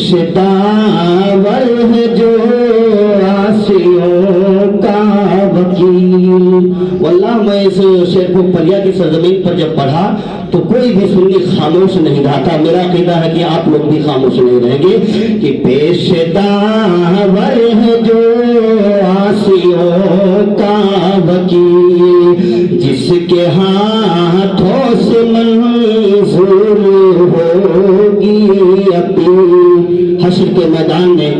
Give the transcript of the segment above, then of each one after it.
پیشتاور ہے جو عاصیوں کا وکیل. واللہ میں اس شعر کو پریا کی سرزمین پر جب پڑھا تو کوئی بھی سنی خاموش نہیں رہا تھا. میرا عقیدہ ہے کہ آپ لوگ بھی خاموش نہیں رہیں گے کہ پیشتاور ہے جو عاصیوں کا وکیل جس کے ہاتھوں سے منظور ہوگی اپیل. حشر کے میدان میں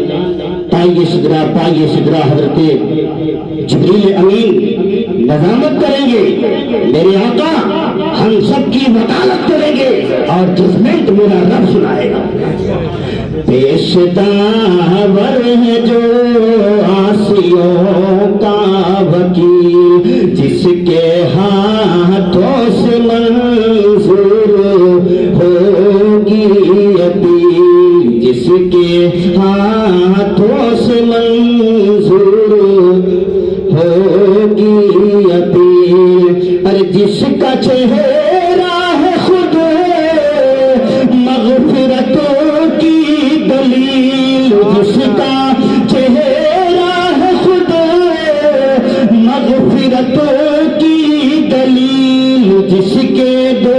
پائیے شجرا حضرت جبریل امین نظامت کریں گے. میرے آقا ہم سب کی وکالت کریں گے اور ججمنٹ میرا رب سنائے گا. پیشتاور ہے جو عاصیوں کا وکیل جس کے ہاتھوں سے منظور ہوگی اپیل جس کے ہاتھوں سے منظور ہوگی اپیل. ارے جس کا چہرہ ہے خود مغفرت کی دلیل جس کا چہرہ ہے خود مغفرت کی دلیل جس کے دو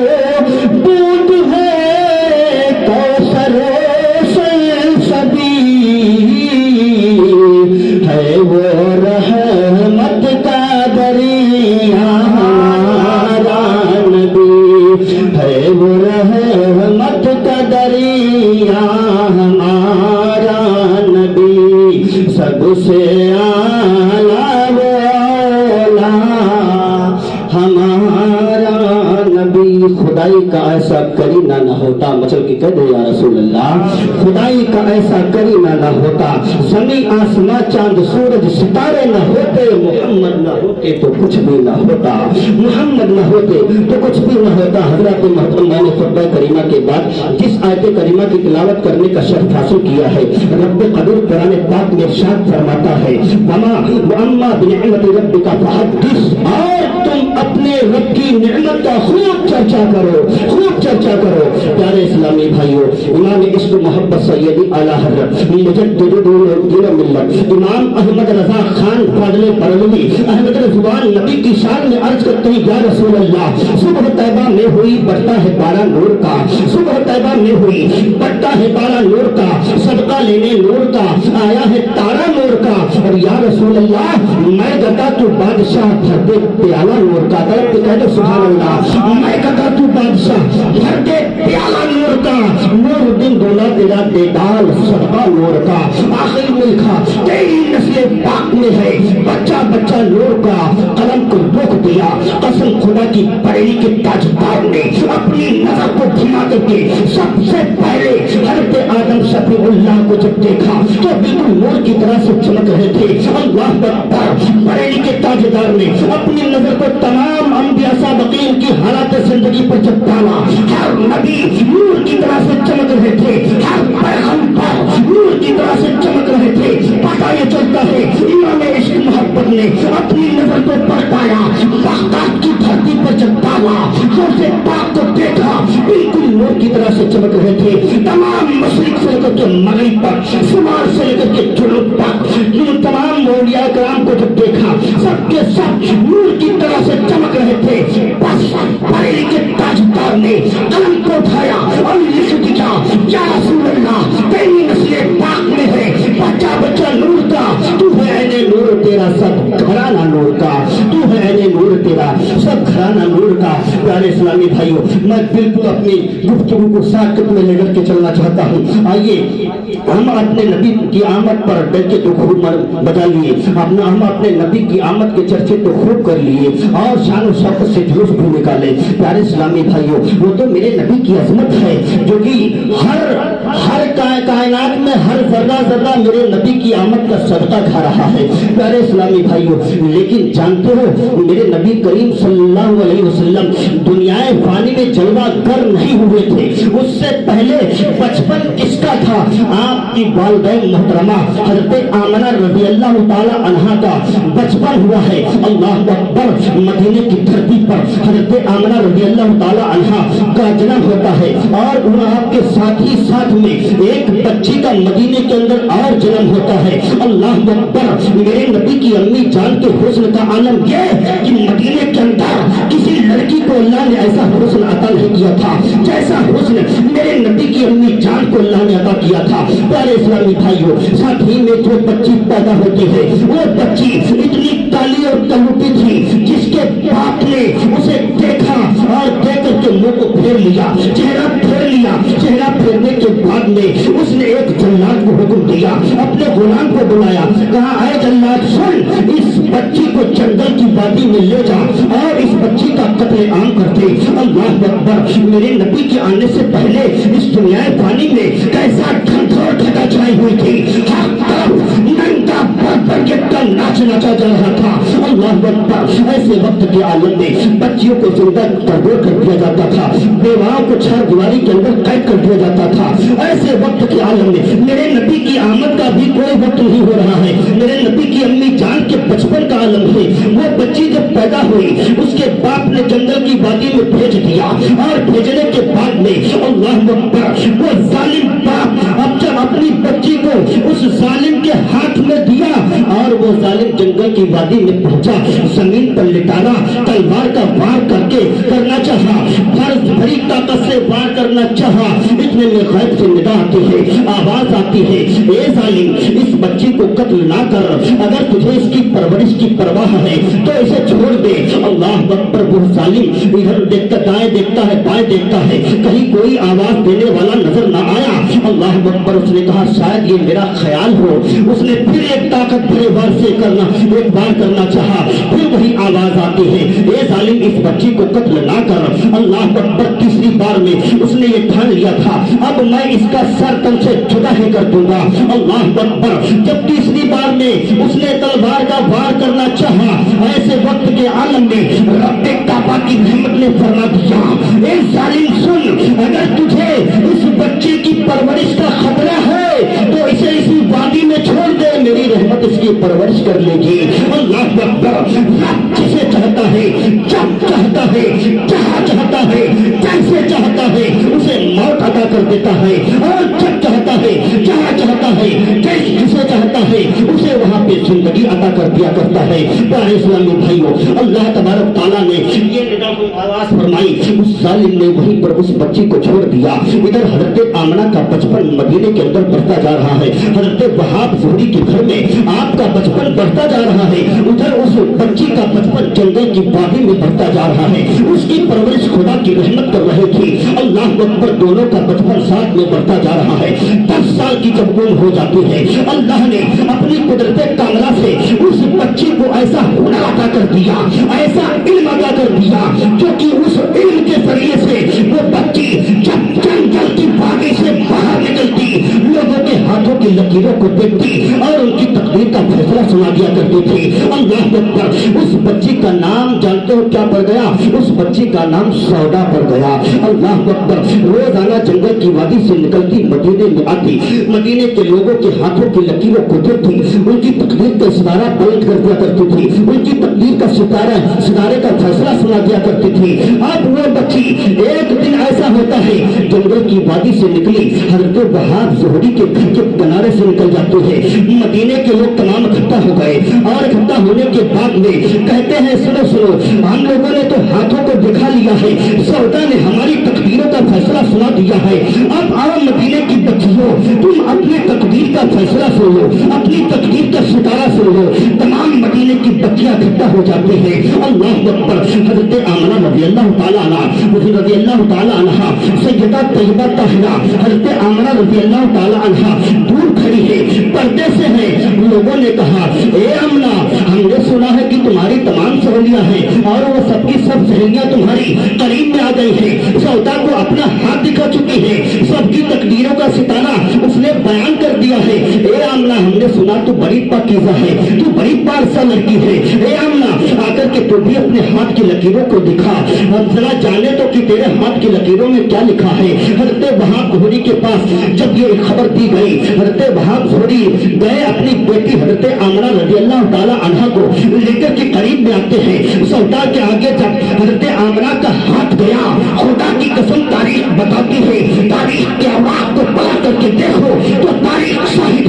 بوند ہے کوثر سلسبیل ہے وہ رحمت کا دریا ہمارا نبی ہے وہ رحمت کا دریا ہمارا نبی سب سے اعلیٰ وہ اولا ہمارا نبی. خدائی کا ایسا کرینہ نہ ہوتا, مچل کے کہہ دے یا رسول اللہ, خدائی کا ایسا کرینہ نہ ہوتا, زمین آسمان چاند سورج ستارے نہ ہوتے, محمد نہ ہوتے تو کچھ بھی نہ ہوتا, محمد نہ ہوتے تو کچھ بھی نہ ہوتا. حضرت محترم میں نے خطبہ کریمہ کے بعد جس آیت کریمہ کی تلاوت کرنے کا شرف حاصل کیا ہے, رب قدیر قرآن پاک میں ارشاد فرماتا ہے وَأَمَّا بِنِعْمَتِ رَبِّكَ فَحَدِّثْ, اور تم اپنے رب کی نعمت کا خوب چرچا کرو, خوب چرچا کرو. پیارے اسلامی بھائیوں, امام عشق محبت سیدی اعلیٰ حضرت مجدد دین ملت امام احمد رضا خان فاضل بریلوی احمد رضوان نبی کی شان میں عرض کرتے ہیں یا رسول اللہ, صبح طیبہ میں ہوئی بڑھتا ہے پارا نور کا, صبح طیبہ میں ہوئی بڑھتا ہے پارا نور کا, صدقہ لینے نور کا آیا ہے تارا نور کا. اور یا رسول اللہ میں گتا تو بادشاہ بھر دے پیالہ نور کا. طرف پہ کہہ دو سبحان اللہ, میں گتا تو بادشاہ بھر دے پیالہ نور کا. نور دن دولا تیرا دیدار صدقہ نور کا. آخر میں لکھا تیری نسل پاک میں ہے بچہ بچہ نور کا. قلم کو روک دیا قسم خدا کی بریلی کے تاجدار نے, اپنی نظر کو گھما کر کے سب سے پہلے حضرت آدم شفیع اللہ کو جب دیکھا تو بالکل نور کی طرح سے چمک رہے تھے. اللہ اکبر, بریلی کے تاجدار نے اپنی نظر کو تمام انبیاء سابقین کی حالات زندگی پر جب ڈالا, ہر نبی نور کی طرح سے چمک رہے تھے, ہر پیغمبر نور کی طرح سے چمک رہے تھے. پتہ یہ چلتا ہے امام عشق محبت نے اپنی نظر کو پلٹایا, بغداد کی دھرتی پر جب ڈالا تو سے پاک کو دیکھا بالکل نور کی طرح سے چمک رہے تھے. تمام مشرق سے لے کر کے مغرب پر, شمال سے لے کر کے جنوب تک, تمام اولیاء کرام کو جب دیکھا سب کے سب نور کی طرح سے چمک رہے تھے. بس بریلی کے تاجدار نے قلم کو اٹھایا اور لکھ دیا یا رسول اللہ تیری نسل پاک میں ہے بچہ بچہ نور کا, تو ہے عین نور تیرا سب گھرانہ نور کا, تو ہے عین نور تیرا سب گھرانہ نور کا. پیارے اسلامی بھائیوں, میں بالکل اپنی گفتگو کو ساکت میں لے کر کے چلنا چاہتا ہوں. آئیے ہم اپنے نبی کی آمد پر ڈر کے تو خوب بجا لیے, ہم اپنے نبی کی آمد کے چرچے تو خوب کر لیے اور شان و شوکت سے جلوس بھی نکالے. پیارے اسلامی بھائیوں, وہ تو میرے نبی کی عظمت ہے جو کہ ہر کائنات میں ہر ذرہ ذرہ میرے نبی کی آمد کا صدقہ کھا رہا ہے. پیارے اسلامی بھائیوں, لیکن جانتے ہو میرے نبی کریم صلی اللہ علیہ وسلم دنیا فانی میں جلوہ گر نہیں ہوئے تھے. اس سے پہلے بچپن کس کا تھا؟ آپ کی والدین محترمہ حضرت آمنہ رضی اللہ تعالی عنہا کا بچپن ہوا ہے. اللہ اکبر, مدینے کی دھرتی پر حضرت آمنہ رضی اللہ تعالی عنہا کا جنم ہوتا ہے اور آپ کے ساتھ ہی ساتھ میں ایک بچی کا کے اندر اور جنم ہوتا ہے۔ اللہ اکبر، میرے نبی کی امی جان کے حسن کا عالم یہ کہ مدینے کے اندر کسی لڑکی کو اللہ نے ایسا حسن عطا نہیں کیا تھا جیسا حسن میرے نبی کی امی جان کو اللہ نے عطا کیا تھا۔ پیارے اسلامی بھائیوں، ساتھ ہی میں جو بچی پیدا ہوتی ہے وہ بچی اتنی کالی اور کلوٹی تھی، جس کے باپ نے اسے دیکھا اور دیکھ کر کے منہ کو پھیر لیا، چہرہ پھیر لیا۔ چہرہ پھیرنے کے بعد میں اس نے ایک جلاد کو حکم دیا، اپنے غلام کو بلایا، کہا اے جلاد سن، اس بچی کو جنگل کی وادی میں لے جا اور اس بچی کا قتل عام کر دے۔ اللہ اکبر، میرے نبی کے آنے سے پہلے اس دنیا فانی میں کیسا ڈھنڈور ڈھکا چھائی ہوئی تھی، ہر طرف ننگا بڑھ کے ناچ ناچا جا رہا تھا۔ اللہ اکبر، ایسے وقت کے عالم میں بچیوں کو زندہ تردور کر دیا جاتا تھا، بیواؤں کو چار دیواری کے اندر قید کر دیا جاتا تھا۔ ایسے وقت کے عالم میں میرے نبی کی آمد کا بھی کوئی وقت نہیں ہو رہا ہے۔ میرے نبی کی امی جان کے بچپن کا عالم ہے۔ وہ بچی جب پیدا ہوئی اس کے باپ نے جنگل کی وادی میں بھیج دیا، اور بھیجنے کے بعد میں اللہ اکبر، وہ ظالم باپ اب جب اپنی بچی کو اس ظالم کے ہاتھ میں دیا اور وہ ظالم جنگل کی وادی میں پہنچا، زمین پر لٹانا، تلوار کا وار کر کے کرنا چاہا، فرض بھری طاقت سے وار کرنا چاہا۔ اتنے میں غیب سے ندا آتی ہے، آواز آتی ہے، اے ظالم، اس بچی کو قتل نہ کر، اگر تجھے اس کی پرورش کی پرواہ ہے تو اسے چھوڑ دے۔ اللہ اکبر، وہ ظالم ادھر دیکھتا دائیں دیکھتا ہے، بائیں دیکھتا ہے، کہیں کوئی آواز دینے والا نظر نہ آیا۔ اللہ اکبر، اس نے کہا شاید یہ میرا خیال ہو۔ اس نے پھر ایک طاقت بھرے وار سے ایک بار کرنا چاہا، پھر وہی آواز آتی ہے، اے ظالم، اس بچی کو قتل نہ کر۔ اللہ اکبر، تیسری بار میں اس نے یہ ٹھان لیا تھا اب میں اس کا سر تن سے جدا ہی کر دوں گا۔ اللہ اکبر، جب تیسری بار میں اس نے تلوار کا وار کرنا چاہا، ایسے وقت کے عالم میں رب کعبہ کی رحمت نے فرما دیا، اے ظالم سن، اگر تجھے اس بچے کی پرورش کا خطرہ ہے تو اسے اسی وادی میں چھوڑ دے، میری رحمت اس کی پرورش کر لے گی۔ اللہ اکبر، رب جسے چاہتا ہے، جب چاہتا ہے، جہاں چاہتا ہے، جیسے چاہتا ہے اسے موت عطا کر دیتا ہے، اور جب چاہتا ہے، جہاں چاہتا ہے، جسے چاہتا ہے اسے وہاں پہ زندگی عطا کر دیا کرتا ہے۔ پیارے اسلامی بھائیوں، اللہ تبارک تعالیٰ نے یہ ندا کو آواز فرمائی، اس ظالم نے وہیں پر اس بچی کو چھوڑ دیا۔ ادھر حضرت آمنہ کا بچپن مدینے کے اندر بڑھتا جا رہا ہے، حضرت وہاب زہری کے گھر میں آپ کا بچپن بڑھتا جا رہا ہے، ادھر اس بچی کا بچپن جنگل کی وادی میں بڑھتا جا رہا ہے، اس کی پرورش خدا کی رحمت کر رہی تھی۔ اللہ اکبر، دونوں کا بچپن ساتھ میں بڑھتا جا رہا ہے۔ 10 سال کی جب عمر ہو جاتی ہے، اللہ نے اپنی قدرت کاملہ سے اس بچی کو ایسا ہنر عطا کر دیا، ایسا علم عطا کر دیا، جو کہ اس علم کے ذریعے سے وہ بچی جب جنگل کی وادی سے باہر نکلتی، لوگوں کے ہاتھوں کی لکیروں کو دیکھتی اور ان کی تقدیر کا فیصلہ سنا دیا کرتی تھی۔ اللہ اکبر، اس بچی کا نام جانتے ہو کیا پڑ گیا؟ اس بچی کا نام سودا پڑ گیا۔ اللہ اکبر، روزانہ جنگل کی وادی سے نکلتی، مدینے میں آتی، مدینے کے لوگوں کے ہاتھوں کی لکیروں کو دیکھتی، ان کی تقدیر کا ستارہ پلٹ کر دیا کرتی تھی، ان کی تقدیر کا ستارے کا فیصلہ سنا دیا کرتی تھی۔ اب وہ بچی ایک دن ایسا ہوتا ہے، جنگل کی وادی سے نکلی، حضرت وہاب زہری کے گھر کے کنارے سے نکل جاتے ہیں، مدینے کے لوگ تمام اکٹھا ہو گئے، اور اکٹھا ہونے کے بعد میں کہتے ہیں سنو سنو، ہم لوگوں نے تو ہاتھوں کو دکھا لیا ہے، سودا نے ہماری تقدیروں کا فیصلہ سنا دیا ہے، اب آؤ مدینے کی بچیوں، تم اپنی تقدیر کا فیصلہ سن لو، اپنی تقدیر کا ستارہ سن لو۔ تمام مدینے کی بچیاں اکٹھا ہو جاتے ہیں۔ اللہ اکبر، حضرت آمنہ رضی اللہ تعالیٰ عنہ، رضی اللہ تعالیٰ عنہ، سیدہ طیبہ طاہرہ حضرت آمنہ رضی اللہ تعالیٰ عنہ دور کھڑی ہے، پردے سے ہے۔ لوگوں نے کہا اے آمنہ، ہم نے سنا ہے کہ تمہاری تمام سہیلیاں ہیں اور وہ سب کی سب سہیلیاں تمہاری قریب میں آ گئی ہیں، سودا کو اپنا ہاتھ دکھا چکی ہے، سب کی تقدیروں کا ستارہ اس نے بیان کر دیا ہے۔ اے آمنہ، ہم نے سنا تو بڑی پاکیزہ ہے، تو بڑی پارسا لڑکی ہے، اے آمنہ آ کر کے تو بھی اپنے ہاتھ کی لکیروں کو دکھا، ہم ذرا جانے تو کہ تیرے ہاتھ کی لکیروں میں کیا لکھا ہے۔ حضرت وہاب زہری کے پاس جب یہ خبر دی گئی، حضرت وہاب زہری گئے، اپنی بیٹی حضرت آمنہ رضی اللہ تعالی عنہا کو لے کر کے قریب میں آتے ہیں۔ سودا کے آگے جب حضرت آمنہ کا ہاتھ گیا، خدا کی قسم تاریخ بتاتی ہے، تاریخ کے اوراق کو پڑھ کر کے دیکھو تو تاریخ شاہد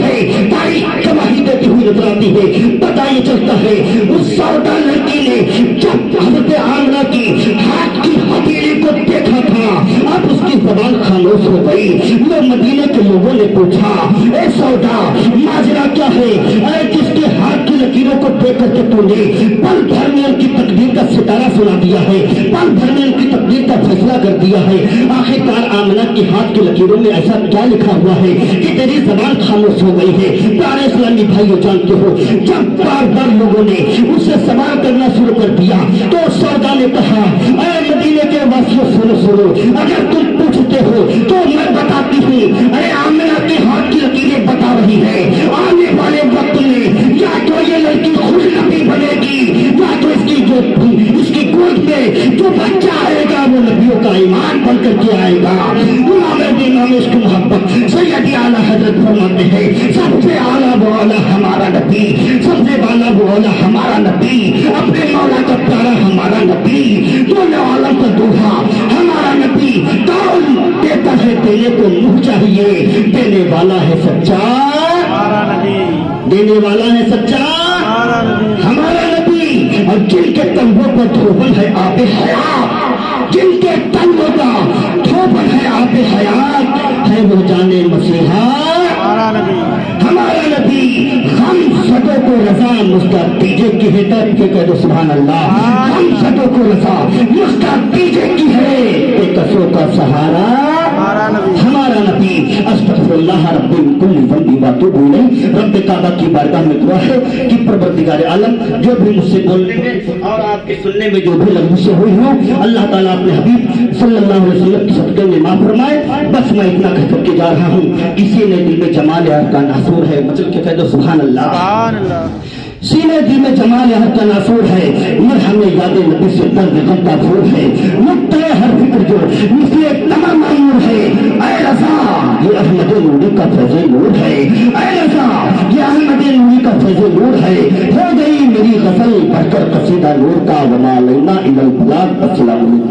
لگتا ہے اس سودا لڑکی نے جب حضرت آمنہ کی ہاتھ کی ہتھیلی کو دیکھا تھا اب اس کی زبان خاموش ہو گئی. وہ مدینے کے لوگوں نے پوچھا اے سودا ماجرا کیا ہے؟ اے جس کے ہاتھ کی لکیروں کو دیکھ کر کے تو نے پل بھر میں ان کی تقدیر کا ستارہ سنا دیا ہے, پل بھر میں ان کی تقدیر کا فیصلہ کر دیا ہے. آخرکار آمنہ کی ہاتھ کی لکیروں میں ایسا کیا لکھا ہوا ہے کہ تیری زبان خاموش ہو گئی ہے؟ پیارے اسلامی بھائیو جانتے ہو جب بار بار لوگوں نے اسے سوال کرنا شروع کر دیا تو سودا نے کہا اے مدینے کے واسیوں سنو, اگر تم پوچھتے ہو تو میں بتاتی ہوں. ارے آمنہ کے ہاتھ کی لکیریں بتا رہی ہے آنے والے وقت میں یا تو یہ لڑکی خود نبی بنے گی یا تو اس کی گود میں جو بچہ آئے گا وہ نبیوں کا ایمان بن کر کے آئے گا. امام عشق محبت سیدی اعلیٰ حضرت فرماتے ہیں سب سے اعلیٰ وہ اعلیٰ ہمارا نبی, سب سے اعلیٰ وہ اعلیٰ ہمارا نبی, اپنے مولا کا پیارا ہمارا نبی, دونوں عالم کا دوہا ہمارا نبی. کون دیتا ہے دینے کو منہ چاہیے, دینے والا ہے سچا ہمارا نبی, دینے والا ہے سچا ہمارا نبی. اور جن کے تنبوں پر دھوبن ہے آب حیات, جن کے تنبوں کا دھوبن ہے آب حیات ہے وہ جانے مسیحا ہمارا نبی. ہم سدوں کو رضا مستحق دیجے کی ہے تب کے کہہ دو سبحان اللہ. ہم سدوں کو رضا مستحق دیجے کی ہے بے کسوں کا سہارا ہمارا نبی. استغفر اللہ رب کل ذنب واتوب الیہ. رب کعبہ کی بارگاہ میں دعا ہے کہ پروردگار عالم جو بھی مجھ سے بولنے میں اور آپ کے سننے میں جو بھی لغزشیں ہوئی ہوں اللہ تعالیٰ اپنے حبیب صلی اللہ علیہ وسلم کے صدقے میں معاف فرمائے. بس میں اتنا کہہ کر کے جا رہا ہوں. کسی نے دل میں جمال یار کا ناصور ہے مطلب کہ کہہ دو سبحان اللہ. سینے دل میں جمال یار کا ناصور ہے, مرہم یاد نبی سے درد غم کا پھول ہے, نقطۂ ہر فکر جو مثل تمام معمور ہے. اے رضا یہ احمد نوری کا فیض نور ہے, اے رضا یہ احمد نوری کا فیض نور ہے. ہو گئی میری غزل بڑھ کر قصیدہ نور کا وما لینا الا البلاغ. السلام علیکم.